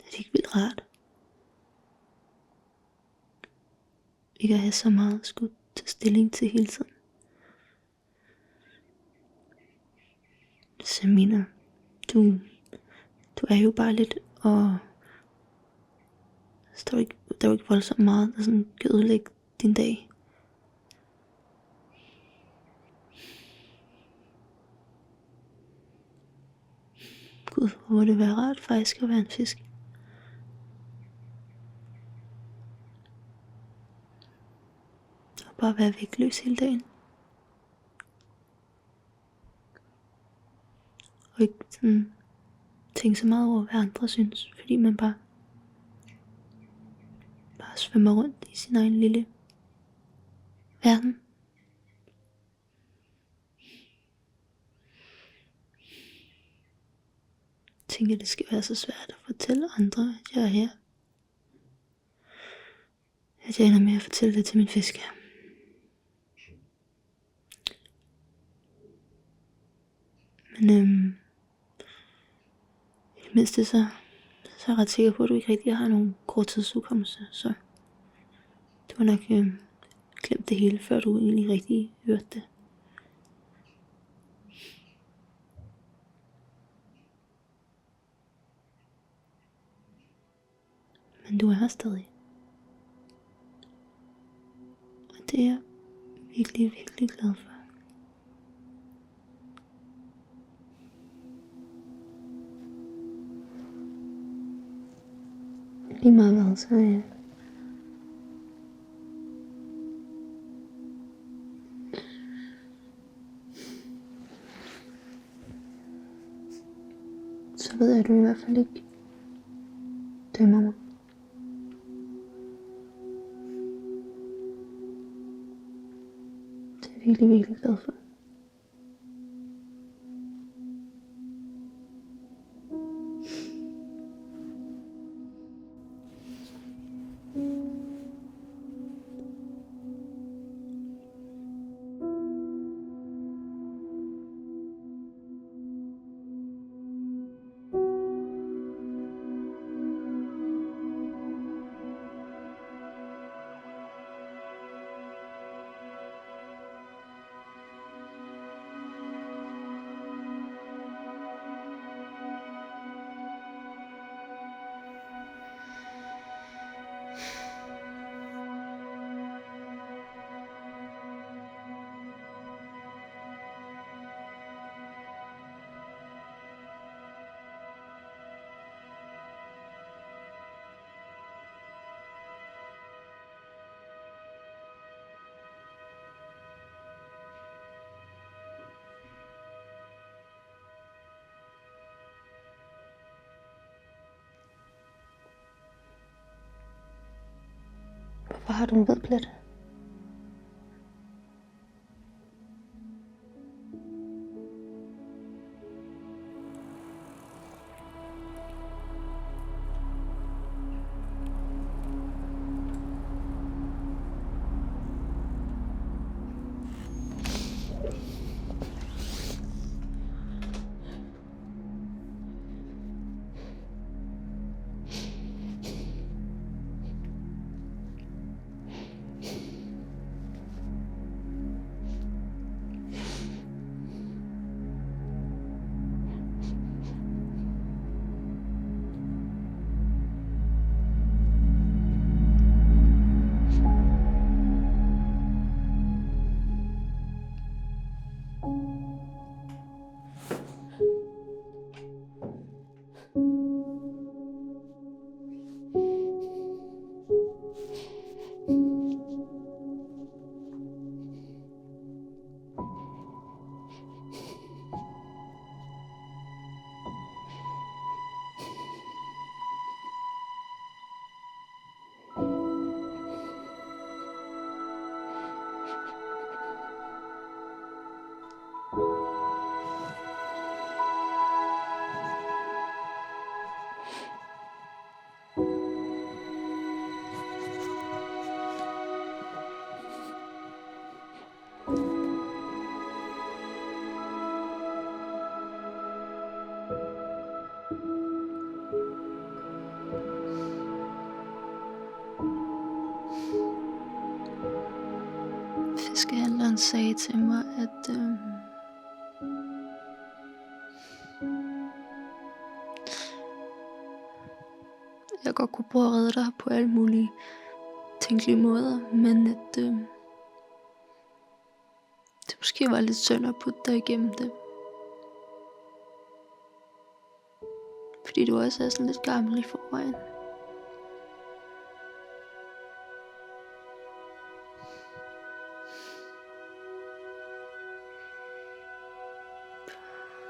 Er det ikke vildt rart? Ikke at have så meget at skulle tage stilling til hele tiden. Så jeg mener, du er jo bare lidt, og der er jo ikke voldsomt meget, der sådan kan ødelægge din dag. Gud, hvor må det være rart faktisk at være en fisk. Og bare være vægtløs hele dagen. Og ikke sådan tænke så meget over, hvad andre synes, fordi man bare svømmer rundt i sin egen lille verden. Jeg tænker, det skal være så svært at fortælle andre, at jeg er her. At jeg ender med at fortælle det til min fisk. Men i det mindste så er jeg ret sikker på, at du ikke rigtig har nogen korttidsudkommelse. Så du har nok glemt det hele, før du egentlig rigtig hørte det. Men du er her stadig. Og det er jeg virkelig, virkelig glad for. Lige meget hvad, så så ved jeg, at du i hvert fald ikke dømmer mig. Det er jeg virkelig, virkelig glad for. Hvorfor har du en hvid plet? han sagde til mig, at jeg godt kunne prøve at redde dig på alle mulige tænkelige måder, men at det måske var lidt synd at putte dig igennem det. Fordi du også er sådan lidt gammel i forvejen.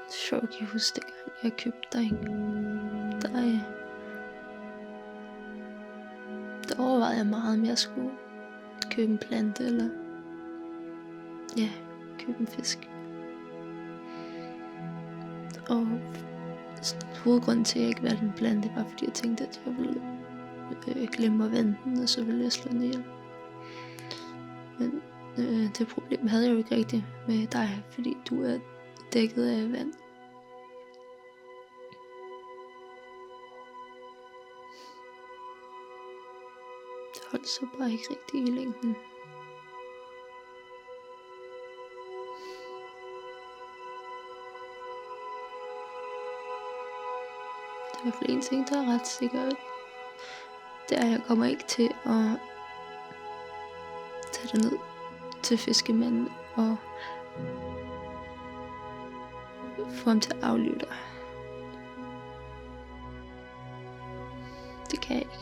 Det er sjovt, jeg husker dengang jeg købte dig. Der overvejede jeg meget, om jeg skulle købe en plante, eller købe en fisk. Og hovedgrunden til, at jeg ikke valgte en plante, var fordi jeg tænkte, at jeg ville glemme at vande den, og så ville jeg slå den ihjel. Men det problem havde jeg jo ikke rigtigt med dig, fordi du er dækket af vand. Det holdt så bare ikke rigtigt i længden. Der er i hvert fald en ting, der er ret sikkert. Det er, at jeg kommer ikke til at tage dig ned til fiskemanden og få ham til at aflive dig. Det kan jeg ikke.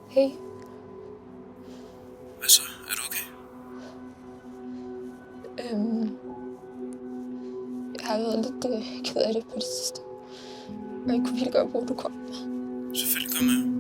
Hey. Hvad så? Er du okay? Jeg har været lidt ked af det på det sidste. Og jeg kunne virkelig godt bruge, at du kom. Selvfølgelig, kom med.